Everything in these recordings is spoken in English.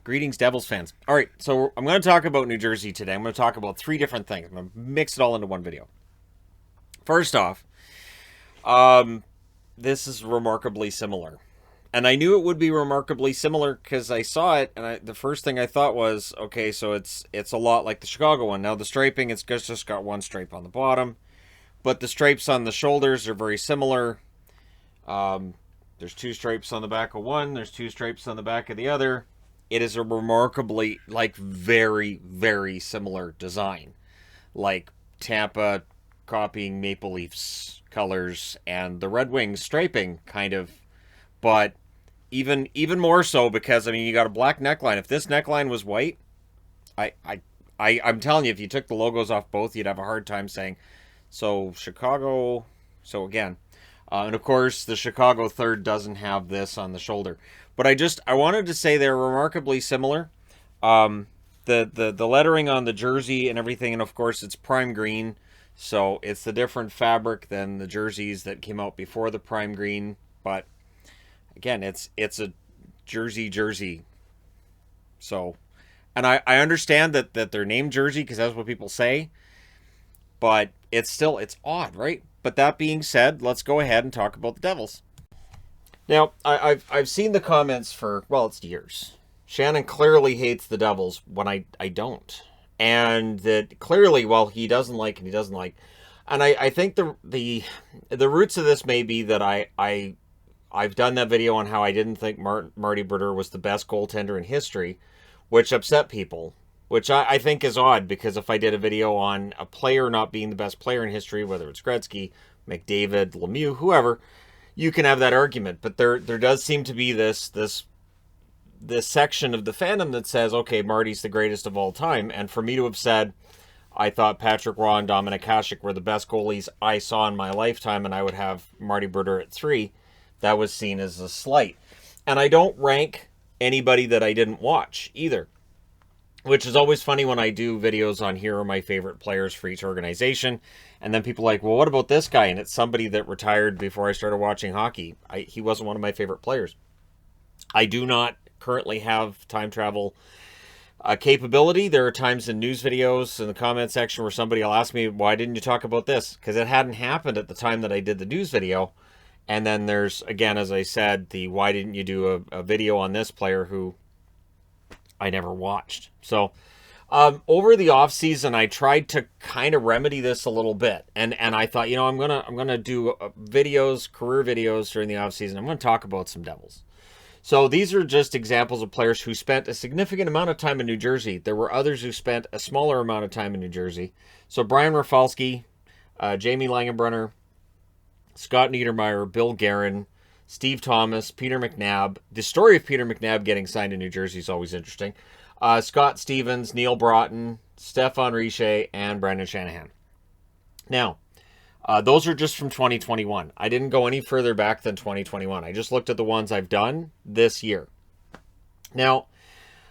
Greetings, Devils fans. All right, so I'm going to talk about New Jersey today. I'm going to talk about three different things. I'm going to mix it all into one video. First off, this is remarkably similar. And I knew it would be remarkably similar because I saw it, and the first thing I thought was, okay, so it's a lot like the Chicago one. Now, the striping, it's just got one stripe on the bottom, but the stripes on the shoulders are very similar. There's two stripes on the back of one, there's two stripes on the back of the other. It is a remarkably, very, very similar design. Like Tampa copying Maple Leafs colors and the Red Wings striping, kind of. But even more so because, I mean, you got a black neckline. If this neckline was white, I'm telling you, if you took the logos off both, you'd have a hard time saying, so Chicago, so again. And of course, the Chicago third doesn't have this on the shoulder. But I wanted to say they're remarkably similar. The lettering on the jersey and everything, and of course it's prime green, so it's the different fabric than the jerseys that came out before the prime green. But again, it's a jersey. So, and I understand that they're named Jersey because that's what people say, but it's odd, right? But that being said, let's go ahead and talk about the Devils. Now, I've seen the comments for, well, it's years. Shannon clearly hates the Devils when I don't. And that clearly, well, he doesn't like and he doesn't like. And I think the roots of this may be that I've done that video on how I didn't think Marty Brodeur was the best goaltender in history, which upset people. Which I think is odd, because if I did a video on a player not being the best player in history, whether it's Gretzky, McDavid, Lemieux, whoever, you can have that argument. But there does seem to be this section of the fandom that says, okay, Marty's the greatest of all time. And for me to have said, I thought Patrick Roy and Dominic Hasek were the best goalies I saw in my lifetime, and I would have Marty Brodeur at 3, that was seen as a slight. And I don't rank anybody that I didn't watch either. Which is always funny when I do videos on here are my favorite players for each organization. And then people are like, well, what about this guy? And it's somebody that retired before I started watching hockey. He wasn't one of my favorite players. I do not currently have time travel capability. There are times in news videos in the comment section where somebody will ask me, why didn't you talk about this? Because it hadn't happened at the time that I did the news video. And then there's, again, as I said, the why didn't you do a video on this player who I never watched. So over the off season, I tried to kind of remedy this a little bit, and I thought, I'm gonna do videos, career videos during the off season. I'm gonna talk about some Devils. So these are just examples of players who spent a significant amount of time in New Jersey. There were others who spent a smaller amount of time in New Jersey. So Brian Rafalski, Jamie Langenbrunner, Scott Niedermayer, Bill Guerin, Steve Thomas, Peter McNabb. The story of Peter McNabb getting signed in New Jersey is always interesting. Scott Stevens, Neil Broughton, Stefan Richer, and Brendan Shanahan. Now, those are just from 2021. I didn't go any further back than 2021. I just looked at the ones I've done this year. Now,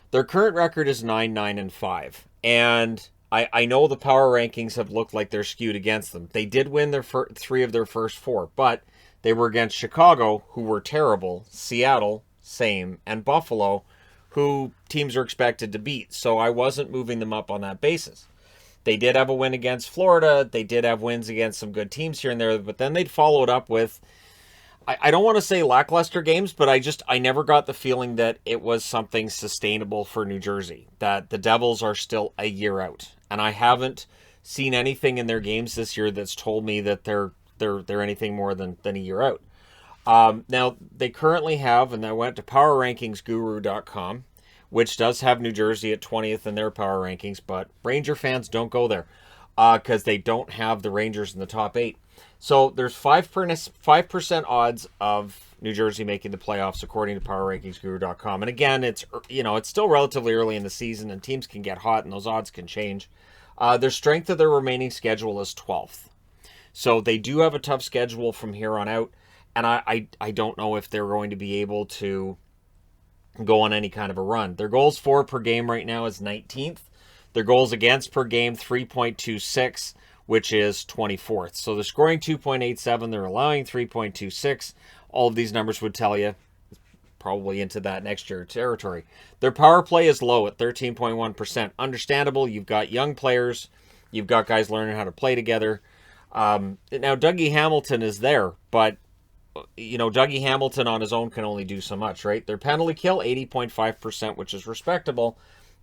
their current record is 9-9-5. And I know the power rankings have looked like they're skewed against them. They did win their 3 of their first 4, but they were against Chicago, who were terrible, Seattle, same, and Buffalo, who teams are expected to beat. So I wasn't moving them up on that basis. They did have a win against Florida. They did have wins against some good teams here and there, but then they'd follow it up with, I don't want to say lackluster games, but I never got the feeling that it was something sustainable for New Jersey, that the Devils are still a year out. And I haven't seen anything in their games this year that's told me that they're anything more than a year out. Now, they currently have, and I went to powerrankingsguru.com, which does have New Jersey at 20th in their power rankings, but Ranger fans don't go there because they don't have the Rangers in the top 8. So there's 5% odds of New Jersey making the playoffs according to powerrankingsguru.com. And again, it's still relatively early in the season and teams can get hot and those odds can change. Their strength of their remaining schedule is 12th. So they do have a tough schedule from here on out. And I don't know if they're going to be able to go on any kind of a run. Their goals for per game right now is 19th. Their goals against per game, 3.26, which is 24th. So they're scoring 2.87. They're allowing 3.26. All of these numbers would tell you probably into that next year territory. Their power play is low at 13.1%. Understandable. You've got young players. You've got guys learning how to play together. Now, Dougie Hamilton is there, but, Dougie Hamilton on his own can only do so much, right? Their penalty kill, 80.5%, which is respectable.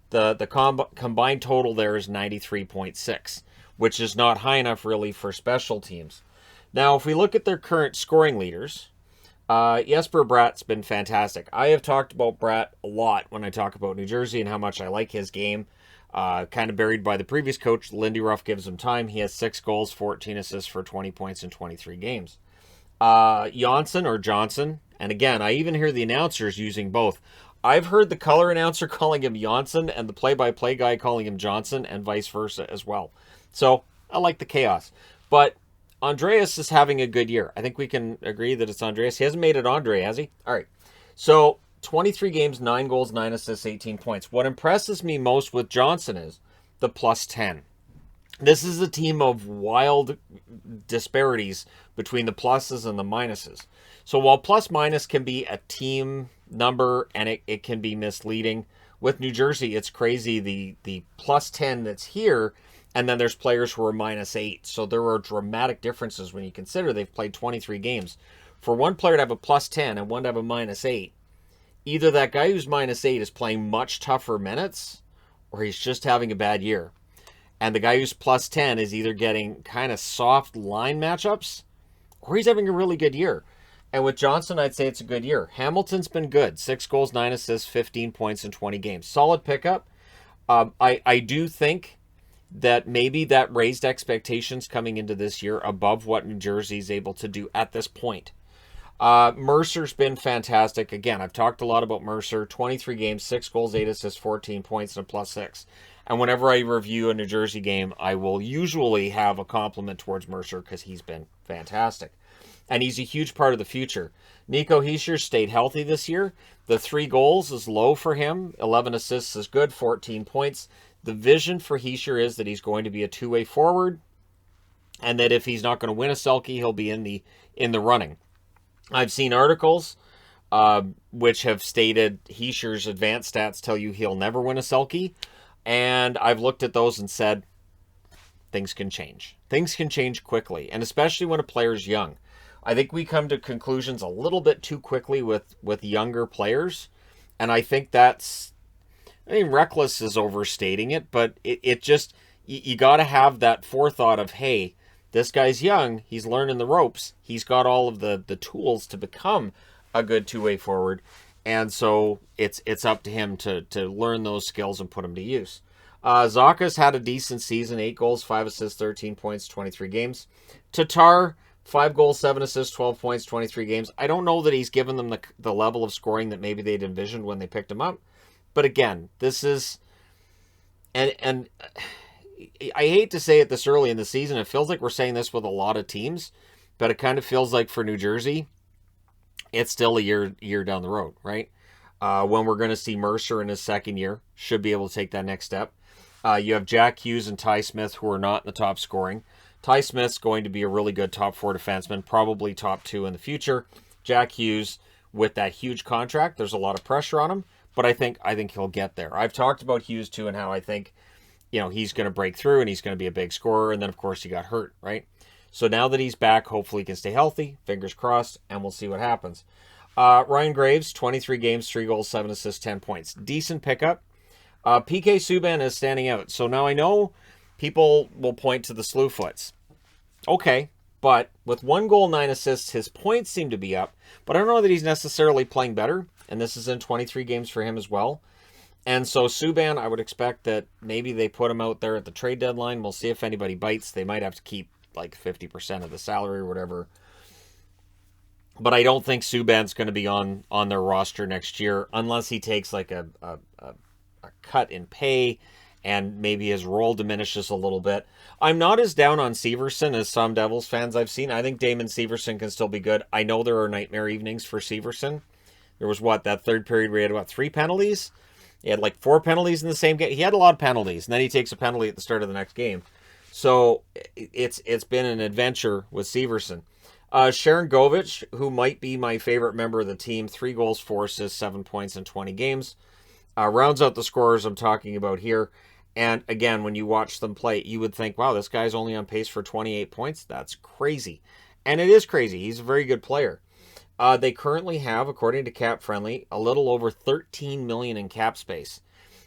The combined total there is 93.6, which is not high enough, really, for special teams. Now, if we look at their current scoring leaders, Jesper Bratt's been fantastic. I have talked about Bratt a lot when I talk about New Jersey and how much I like his game. Kind of buried by the previous coach. Lindy Ruff gives him time. He has 6 goals, 14 assists for 20 points in 23 games. Johnson, and again, I even hear the announcers using both. I've heard the color announcer calling him Johnson and the play-by-play guy calling him Johnson and vice versa as well. So, I like the chaos. But Andreas is having a good year. I think we can agree that it's Andreas. He hasn't made it Andre, has he? All right. So, 23 games, 9 goals, 9 assists, 18 points. What impresses me most with Johnson is the plus 10. This is a team of wild disparities between the pluses and the minuses. So while plus minus can be a team number and it can be misleading, with New Jersey, it's crazy the plus 10 that's here, and then there's players who are minus 8. So there are dramatic differences when you consider they've played 23 games. For one player to have a plus 10 and one to have a minus 8, either that guy who's minus 8 is playing much tougher minutes or he's just having a bad year. And the guy who's plus 10 is either getting kind of soft line matchups or he's having a really good year. And with Johnson, I'd say it's a good year. Hamilton's been good. 6 goals, 9 assists, 15 points in 20 games. Solid pickup. I do think that maybe that raised expectations coming into this year above what New Jersey's able to do at this point. Mercer's been fantastic. Again, I've talked a lot about Mercer. 23 games, 6 goals, 8 assists, 14 points, and a plus 6. And whenever I review a New Jersey game, I will usually have a compliment towards Mercer because he's been fantastic. And he's a huge part of the future. Nico Hischier stayed healthy this year. The 3 goals is low for him. 11 assists is good, 14 points. The vision for Hischier is that he's going to be a two-way forward and that if he's not going to win a Selke, he'll be in the running. I've seen articles which have stated Hischier's advanced stats tell you he'll never win a Selke. And I've looked at those and said, things can change. Things can change quickly, and especially when a player's young. I think we come to conclusions a little bit too quickly with younger players, and I think reckless is overstating it, but it just, you got to have that forethought of, hey, this guy's young, he's learning the ropes, he's got all of the tools to become a good two-way forward, and so it's up to him to learn those skills and put them to use. Zaka's had a decent season, 8 goals, 5 assists, 13 points, 23 games. Tatar, 5 goals, 7 assists, 12 points, 23 games. I don't know that he's given them the level of scoring that maybe they'd envisioned when they picked him up. But again, this is... And I hate to say it this early in the season. It feels like we're saying this with a lot of teams. But it kind of feels like for New Jersey, it's still a year down the road, right? When we're going to see Mercer in his second year, should be able to take that next step. You have Jack Hughes and Ty Smith, who are not in the top scoring. Ty Smith's going to be a really good top 4 defenseman, probably top 2 in the future. Jack Hughes, with that huge contract, there's a lot of pressure on him, but I think he'll get there. I've talked about Hughes too and how I think, he's going to break through and he's going to be a big scorer, and then of course he got hurt, right? So now that he's back, hopefully he can stay healthy, fingers crossed, and we'll see what happens. Ryan Graves, 23 games, 3 goals, 7 assists, 10 points. Decent pickup. PK Subban is standing out. So now I know people will point to the Slewfoots. Okay, but with 1 goal, 9 assists, his points seem to be up. But I don't know that he's necessarily playing better. And this is in 23 games for him as well. And so Subban, I would expect that maybe they put him out there at the trade deadline. We'll see if anybody bites. They might have to keep like 50% of the salary or whatever. But I don't think Subban's going to be on their roster next year unless he takes like a cut in pay and maybe his role diminishes a little bit. I'm not as down on Severson as some Devils fans I've seen. I think Damon Severson can still be good. I know there are nightmare evenings for Severson. There was that third period where he had 3 penalties? He had like 4 penalties in the same game. He had a lot of penalties, and then he takes a penalty at the start of the next game. So it's been an adventure with Severson. Sharon Govich, who might be my favorite member of the team, 3 goals, 4 assists, 7 points in 20 games. Rounds out the scorers I'm talking about here. And again, when you watch them play, you would think, wow, this guy's only on pace for 28 points. That's crazy. And it is crazy. He's a very good player. They currently have, according to Cap Friendly, a little over $13 million in cap space.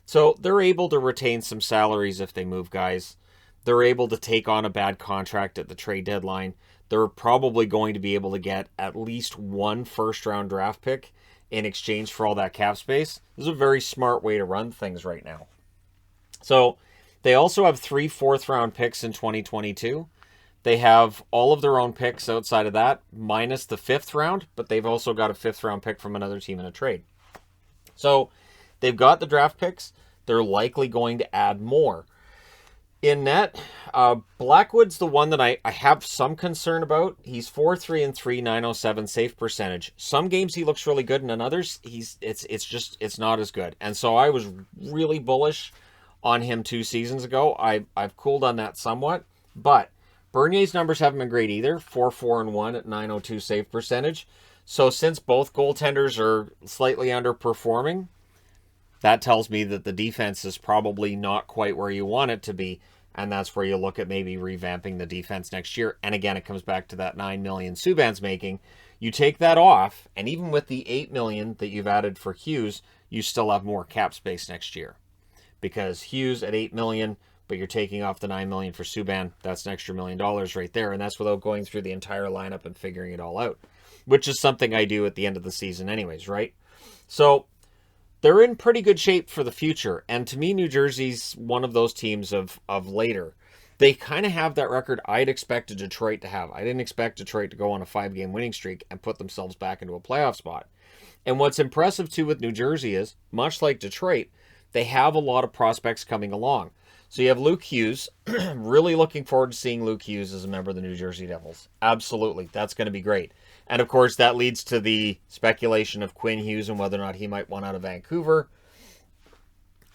So they're able to retain some salaries if they move guys. They're able to take on a bad contract at the trade deadline. They're probably going to be able to get at least 1 first-round draft pick in exchange for all that cap space. This is a very smart way to run things right now. So they also have 3 fourth-round picks in 2022. They have all of their own picks outside of that, minus the 5th round, but they've also got a 5th-round pick from another team in a trade. So they've got the draft picks. They're likely going to add more. In net, Blackwood's the one that I have some concern about. He's 4-3-3, 907 save percentage. Some games he looks really good, and in others it's not as good. And so I was really bullish on him 2 seasons ago. I've cooled on that somewhat, but Bernier's numbers haven't been great either. 4-4-1 at 902 save percentage. So since both goaltenders are slightly underperforming, that tells me that the defense is probably not quite where you want it to be, and that's where you look at maybe revamping the defense next year. And again, it comes back to that $9 million Subban's making. You take that off, and even with the $8 million that you've added for Hughes, you still have more cap space next year. Because Hughes at $8 million, but you're taking off the $9 million for Subban, that's an extra $1 million right there, and that's without going through the entire lineup and figuring it all out, which is something I do at the end of the season anyways, right? So they're in pretty good shape for the future. And to me, New Jersey's one of those teams of later. They kind of have that record I'd expected Detroit to have. I didn't expect Detroit to go on a 5-game winning streak and put themselves back into a playoff spot. And what's impressive, too, with New Jersey is, much like Detroit, they have a lot of prospects coming along. So you have Luke Hughes. Really looking forward to seeing Luke Hughes as a member of the New Jersey Devils. Absolutely. That's going to be great. And, of course, that leads to the speculation of Quinn Hughes and whether or not he might want out of Vancouver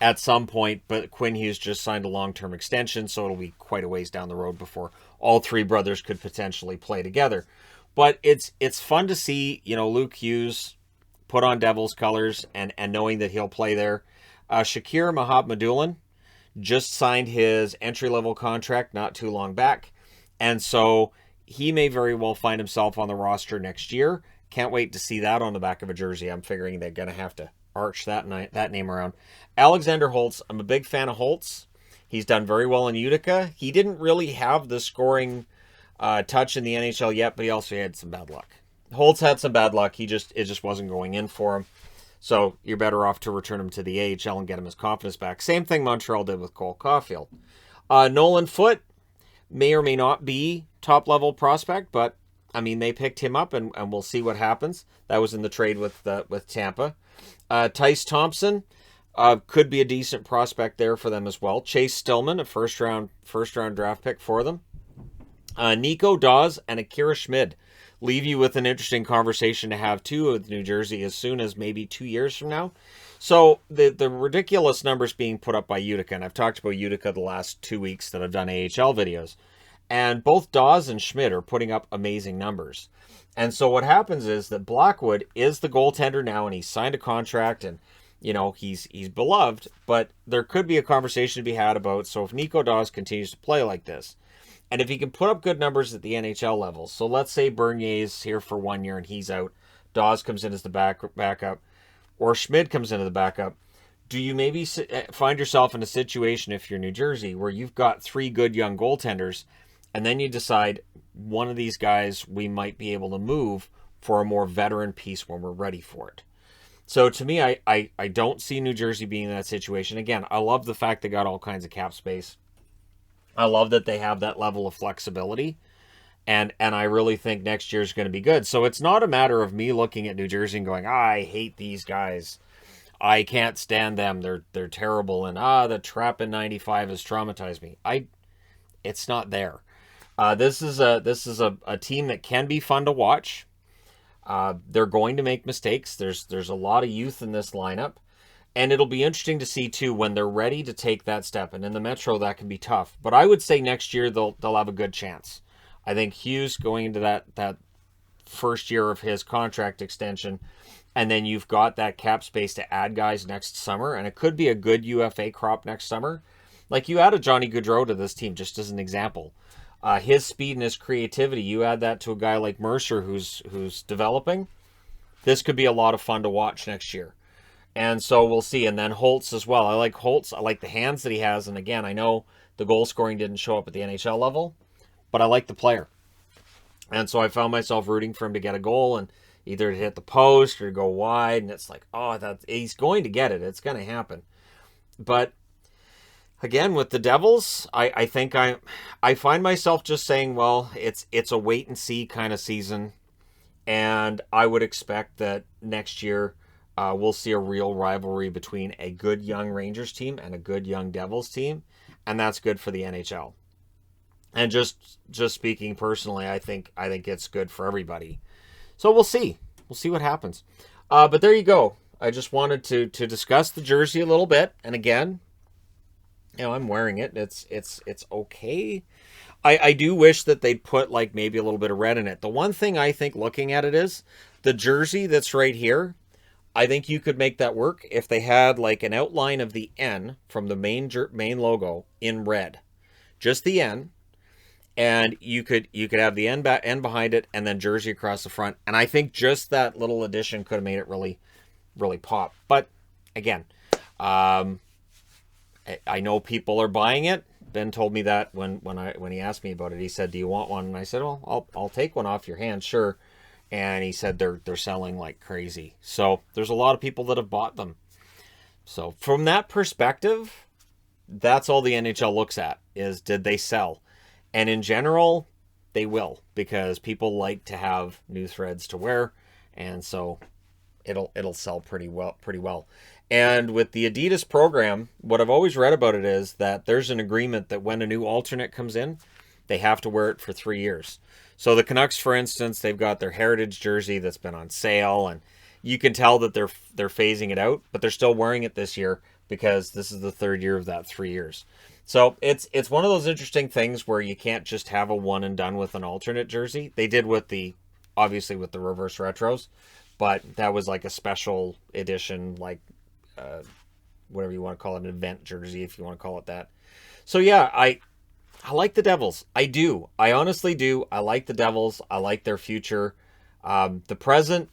at some point. But Quinn Hughes just signed a long-term extension, so it'll be quite a ways down the road before all 3 brothers could potentially play together. But it's fun to see, Luke Hughes put on Devils colors and knowing that he'll play there. Shakir Mahabmadulin just signed his entry-level contract not too long back. And so he may very well find himself on the roster next year. Can't wait to see that on the back of a jersey. I'm figuring they're going to have to arch that name around. Alexander Holtz. I'm a big fan of Holtz. He's done very well in Utica. He didn't really have the scoring touch in the NHL yet, but he also had some bad luck. Holtz had some bad luck. It just wasn't going in for him. So you're better off to return him to the AHL and get him his confidence back. Same thing Montreal did with Cole Caulfield. Nolan Foote may or may not be top-level prospect, but, they picked him up, and we'll see what happens. That was in the trade with Tampa. Tice Thompson could be a decent prospect there for them as well. Chase Stillman, a first-round draft pick for them. Nico Dawes and Akira Schmid leave you with an interesting conversation to have, too, with New Jersey as soon as maybe 2 years from now. So the ridiculous numbers being put up by Utica, and I've talked about Utica the last 2 weeks that I've done AHL videos, and both Dawes and Schmidt are putting up amazing numbers. And so what happens is that Blackwood is the goaltender now, and he's signed a contract, and he's beloved, but there could be a conversation to be had about, so if Nico Dawes continues to play like this, and if he can put up good numbers at the NHL level, so let's say Bernier's here for 1 year and he's out, Dawes comes in as the backup, or Schmid comes into the backup, do you maybe find yourself in a situation, if you're New Jersey, where you've got 3 good young goaltenders, and then you decide one of these guys we might be able to move for a more veteran piece when we're ready for it? So to me, I don't see New Jersey being in that situation. Again, I love the fact they got all kinds of cap space. I love that they have that level of flexibility, and I really think next year is going to be good. So it's not a matter of me looking at New Jersey and going, I hate these guys. I can't stand them. They're terrible. And the trap in '95 has traumatized me. It's not there. This is a team that can be fun to watch. They're going to make mistakes. There's a lot of youth in this lineup. And it'll be interesting to see, too, when they're ready to take that step. And in the Metro, that can be tough. But I would say next year they'll have a good chance. I think Hughes going into that first year of his contract extension, and then you've got that cap space to add guys next summer, and it could be a good UFA crop next summer. Like, you added Johnny Gaudreau to this team, just as an example. His speed and his creativity, you add that to a guy like Mercer who's developing. This could be a lot of fun to watch next year. And so we'll see. And then Holtz as well. I like Holtz. I like the hands that he has. And again, I know the goal scoring didn't show up at the NHL level, but I like the player. And so I found myself rooting for him to get a goal and either to hit the post or to go wide. And it's like, oh, he's going to get it. It's going to happen. But again, with the Devils, I think I find myself just saying, well, it's a wait and see kind of season. And I would expect that next year we'll see a real rivalry between a good young Rangers team and a good young Devils team. And that's good for the NHL. And just speaking personally, I think it's good for everybody. So we'll see. We'll see what happens. But there you go. I just wanted to discuss the jersey a little bit. And again, you know, I'm wearing it. It's okay. I do wish that they'd put like maybe a little bit of red in it. The one thing I think looking at it is the jersey that's right here. I think you could make that work if they had like an outline of the N from the main logo in red. Just the N. And you could have the N behind it and then jersey across the front. And I think just that little addition could have made it really, really pop. But again, I know people are buying it. Ben told me that when he asked me about it. He said, "Do you want one?" And I said, "Well, I'll take one off your hand, sure." And he said they're selling like crazy. So there's a lot of people that have bought them. So from that perspective, that's all the NHL looks at is, did they sell? And in general, they will, because people like to have new threads to wear, and so it'll sell pretty well. And with the Adidas program, what I've always read about it is that there's an agreement that when a new alternate comes in, they have to wear it for 3 years. So the Canucks, for instance, they've got their heritage jersey that's been on sale, and you can tell that they're phasing it out, but they're still wearing it this year because this is the third year of that 3 years. So it's one of those interesting things where you can't just have a one and done with an alternate jersey. They did obviously with the reverse retros, but that was like a special edition, like whatever you want to call it, an event jersey, if you want to call it that. So yeah, I like the Devils. I do. I honestly do. I like the Devils. I like their future. The present,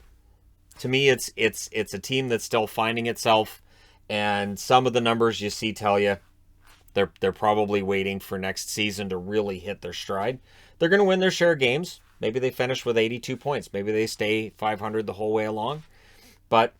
to me, it's a team that's still finding itself, and some of the numbers you see tell you they're probably waiting for next season to really hit their stride. They're going to win their share of games. Maybe they finish with 82 points. Maybe they stay 500 the whole way along. But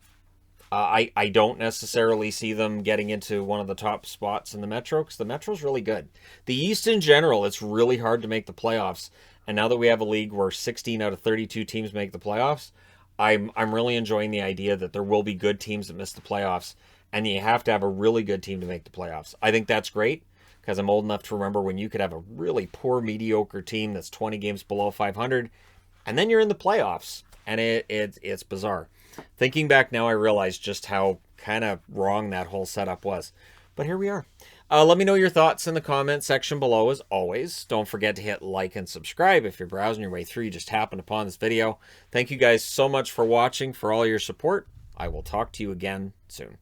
I don't necessarily see them getting into one of the top spots in the Metro, because the Metro's really good. The East in general, it's really hard to make the playoffs. And now that we have a league where 16 out of 32 teams make the playoffs, I'm really enjoying the idea that there will be good teams that miss the playoffs. And you have to have a really good team to make the playoffs. I think that's great, because I'm old enough to remember when you could have a really poor, mediocre team that's 20 games below 500, and then you're in the playoffs, and it's bizarre. Thinking back now, I realize just how kind of wrong that whole setup was. But here we are. Let me know your thoughts in the comment section below, as always. Don't forget to hit like and subscribe if you're browsing your way through. You just happened upon this video. Thank you guys so much for watching, for all your support. I will talk to you again soon.